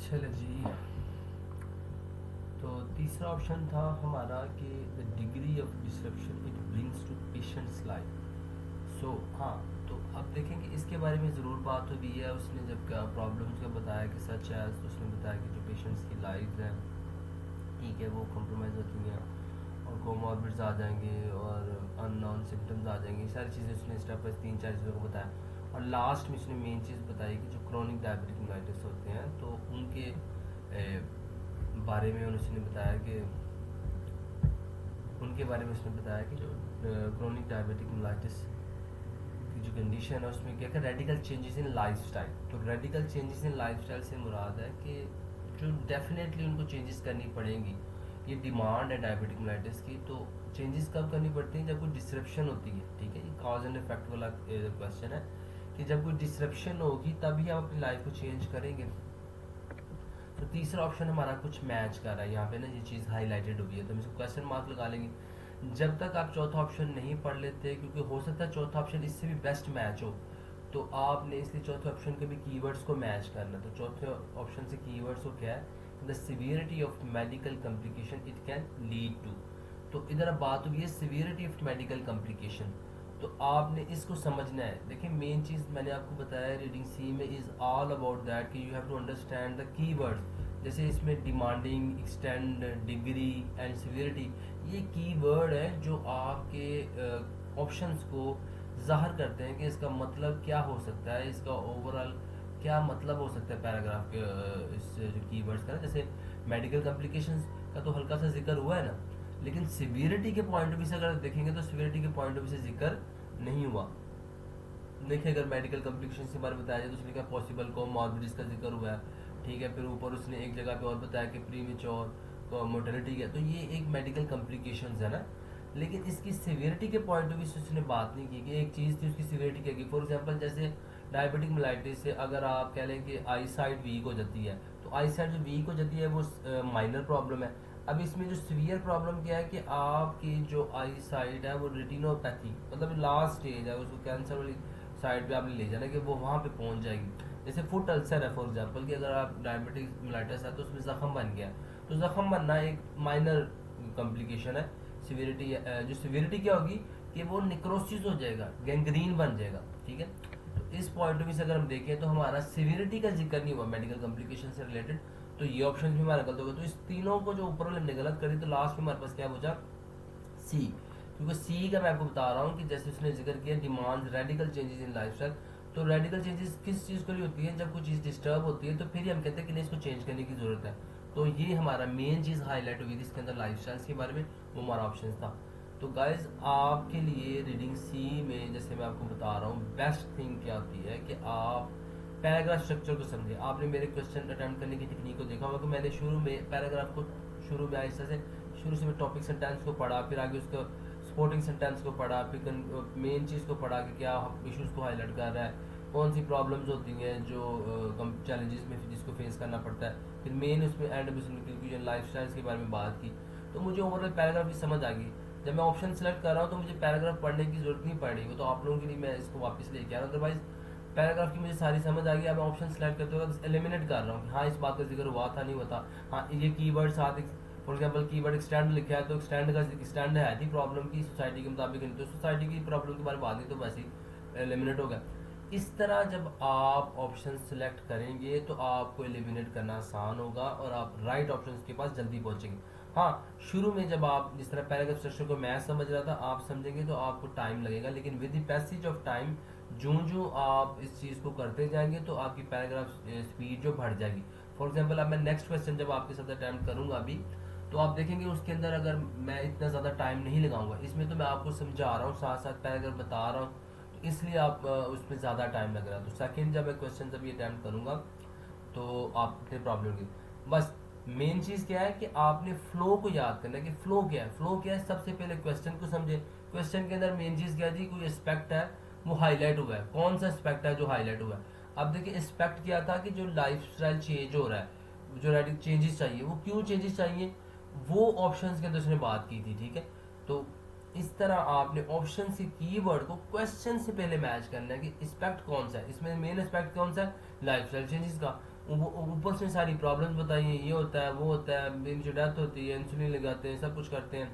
चलो जी। तो तीसरा ऑप्शन था हमारा कि the degree of disruption it brings to patients life. So हाँ, तो अब देखेंगे इसके बारे में ज़रूर बात हुई है। उसने जब प्रॉब्लम्स का बताया कि सच है, तो उसने बताया कि जो पेशेंट्स की लाइफ है, ठीक है, वो कॉम्प्रोमाइज़ होती हैं और कोमॉर्बिड्स आ जाएंगे और अननोन सिम्टम्स आ जाएंगे। ये सारी चीज़ें उसने स्टेप बाय तीन चार चीज़ों को बताया। और लास्ट में उसने मेन चीज़ बताई कि जो क्रोनिक डायबिटिक मेलाइटिस होते हैं, तो उनके बारे में उसने बताया कि जो क्रोनिक डायबिटिक मेलाइटिस की जो कंडीशन है, उसमें क्या क्या रेडिकल चेंजेस इन लाइफस्टाइल। तो रेडिकल चेंजेस इन लाइफस्टाइल से मुराद है कि जो डेफिनेटली उनको चेंजेस करनी पड़ेंगी। ये डिमांड है डायबिटिक मेलाइटिस की। तो चेंजेस कब करनी पड़ती हैं? जब कोई डिसरप्शन होती है, ठीक है। ये कॉज एंड इफेक्ट वाला क्वेश्चन है कि जब कोई डिसरप्शन होगी तभी आप अपनी लाइफ को चेंज करेंगे। तो तीसरा ऑप्शन हमारा कुछ मैच कर रहा है यहाँ पे ना, ये चीज़ हाईलाइटेड हुई है, तो हम इसको क्वेश्चन मार्क लगा लेंगे जब तक आप चौथा ऑप्शन नहीं पढ़ लेते, क्योंकि हो सकता है चौथा ऑप्शन इससे भी बेस्ट मैच हो। तो आपने इसलिए चौथे ऑप्शन के भी कीवर्ड्स को मैच करना। तो चौथे ऑप्शन से कीवर्ड्स को क्या है? The severity of medical complication it can lead to. तो इधर अब बात हुई है सिवियरिटी ऑफ मेडिकल कॉम्प्लिकेशन। तो आपने इसको समझना है। देखिए, मेन चीज़ मैंने आपको बताया रीडिंग सी में इज़ ऑल अबाउट दैट कि you have to understand the keywords. जैसे इसमें demanding, extend, degree and severity, ये कीवर्ड है जो आपके ऑप्शंस को जाहिर करते हैं कि इसका मतलब क्या हो सकता है, इसका ओवरऑल क्या मतलब हो सकता है पैराग्राफ के इस जो कीवर्ड्स का ना। जैसे मेडिकल कॉम्प्लिकेशंस का तो हल्का सा जिक्र हुआ है ना, लेकिन सिवियरिटी के पॉइंट ऑफ व्यू से अगर देखेंगे तो सिवियरिटी के पॉइंट ऑफ व्यू से जिक्र नहीं हुआ। देखिए, अगर मेडिकल कॉम्प्लिकेशन के बारे में बताया जाए तो उसने कहा पॉसिबल कोमॉर्बिडिटीज का जिक्र हुआ है, ठीक है। फिर ऊपर उसने एक जगह पे और बताया कि प्रीमेच्योर मोर्टेलिटी है। तो ये एक मेडिकल कॉम्प्लिकेशंस है ना, लेकिन इसकी सिवियरिटी के पॉइंट ऑफ व्यू से उसने बात नहीं की कि एक चीज़ थी उसकी सिवियरिटी क्या की। फॉर एग्जांपल जैसे डायबिटिक मेलाइटिस से अगर आप कह लें कि आई साइड वीक हो जाती है, तो आई साइड जो वीक हो जाती है वो माइनर प्रॉब्लम है। अब इसमें जो सीवियर प्रॉब्लम क्या है कि आपकी जो आई साइड है वो रेटिनोपैथी, मतलब लास्ट स्टेज है, उसको कैंसर वाली साइड पे आपने ले जाना कि वो वहाँ पे पहुँच जाएगी। जैसे फुट अल्सर है फॉर एग्जांपल, कि अगर आप डायबिटिक मेलाइटिस है तो उसमें जख्म बन गया, तो जख्म बनना एक माइनर कॉम्प्लिकेशन है। सिवियरिटी, जो सिवियरिटी क्या होगी कि वो निक्रोसिस हो जाएगा, गैंग्रीन बन जाएगा, ठीक है। तो इस पॉइंट ऑफ व्यू से अगर हम देखें तो हमारा सिवियरिटी का जिक्र नहीं हुआ मेडिकल कॉम्प्लिकेशन से रिलेटेड। तो ये ऑप्शन भी हमारा गलत होगा। तो इस तीनों को जो ऊपर वाले हमने गलत करी, तो लास्ट में हमारे पास क्या बचा? सी। क्योंकि सी का मैं आपको बता रहा हूँ कि जैसे उसने जिक्र किया demand radical changes in lifestyle. तो रेडिकल चेंजेस किस चीज़ के लिए होती है? जब कोई चीज़ डिस्टर्ब होती है तो फिर ही हम कहते हैं कि नहीं, इसको चेंज करने की ज़रूरत है। तो ये हमारा मेन चीज़ हाईलाइट हुई थी इसके अंदर लाइफस्टाइल्स के बारे में, वो हमारा ऑप्शन था। तो गाइज आपके लिए रीडिंग सी में जैसे मैं आपको बता रहा हूँ, बेस्ट थिंग क्या होती है कि आप पैराग्राफ स्ट्रक्चर को समझे। आपने मेरे क्वेश्चन अटेम्प्ट करने की टेक्निक को देखा होगा कि मैंने शुरू में पैराग्राफ को शुरू में आहिस्ता से शुरू से मैं टॉपिक सेंटेंस को पढ़ा, फिर आगे उसका सपोर्टिंग सेंटेंस को पढ़ा, फिर मेन चीज़ को पढ़ा कि क्या इश्यूज को हाईलाइट कर रहा है, कौन सी प्रॉब्लम्स होती हैं जो चैलेंजेस में जिसको फेस करना पड़ता है। फिर मेन उसमें एंड में कंक्लूजन लाइफ के बारे में बात की। तो मुझे ओवरऑल पैराग्राफ की समझ आ गई। जब मैं ऑप्शन सेलेक्ट कर रहा हूँ तो मुझे पैराग्राफ पढ़ने की जरूरत नहीं पड़ रही। वो तो आप लोगों के लिए मैं इसको वापस लेके आ रहा हूँ। अदरवाइज पैराग्राफ की मुझे सारी समझ आ गई। अब मैं ऑप्शन सेलेक्ट करते वक्त एलिमिनेट कर रहा हूँ कि हाँ इस बात का जिक्र हुआ था, नहीं हुआ था। हाँ, ये कीवर्ड साथ, फॉर एग्जांपल कीवर्ड एक्सटेंड लिखा है तो एक्सटेंड का एक्सटेंड है थी प्रॉब्लम की सोसाइटी के मुताबिक, नहीं तो सोसाइटी की प्रॉब्लम के बारे में बात नहीं, तो वैसे ही एलिमिनेट हो गया। इस तरह जब आप ऑप्शन सेलेक्ट करेंगे तो आपको एलिमिनेट करना आसान होगा और आप राइट ऑप्शन के पास जल्दी पहुंचेंगे। हाँ, शुरू में जब आप जिस तरह पैराग्राफ स्ट्रक्चर को मैं समझ रहा था, आप समझेंगे तो आपको टाइम लगेगा, लेकिन with the passage of time जो जो आप इस चीज़ को करते जाएंगे तो आपकी पैराग्राफ स्पीड जो बढ़ जाएगी। फॉर एग्जाम्पल अब मैं नेक्स्ट क्वेश्चन जब आपके साथ अटैम्प्ट करूंगा अभी, तो आप देखेंगे उसके अंदर अगर मैं इतना ज़्यादा टाइम नहीं लगाऊंगा, इसमें तो मैं आपको समझा रहा हूँ साथ साथ पैराग्राफ बता रहा हूँ, तो इसलिए आप उसमें ज़्यादा टाइम लग रहा है। तो सेकंड जब मैं क्वेश्चन अभी अटैम्प्ट करूंगा तो आप इतने प्रॉब्लम होगी। बस मेन चीज़ क्या है कि आपने फ्लो को याद करना है कि फ्लो क्या है। फ्लो क्या है? सबसे पहले क्वेश्चन को समझे। क्वेश्चन के अंदर मेन चीज़ क्या है जी? कोई एस्पेक्ट है वो हाईलाइट हुआ है, कौन सा एस्पेक्ट है जो हाईलाइट हुआ है? अब देखिए, एस्पेक्ट क्या था कि जो लाइफ स्टाइल चेंज हो रहा है, जो रेडिकल चेंजेस चाहिए, वो क्यों चेंजेस चाहिए, वो ऑप्शंस के अंदर उसने बात की थी, ठीक है। तो इस तरह आपने ऑप्शन से कीवर्ड को क्वेश्चन से पहले मैच करना है कि एस्पेक्ट कौन सा है, इसमें मेन एस्पेक्ट कौन सा है? लाइफस्टाइल चेंजेस का। ऊपर से सारी प्रॉब्लम्स बताई हैं, ये होता है वो होता है, इनकी जो डेथ होती है इंसुलिन लगाते हैं सब कुछ करते हैं,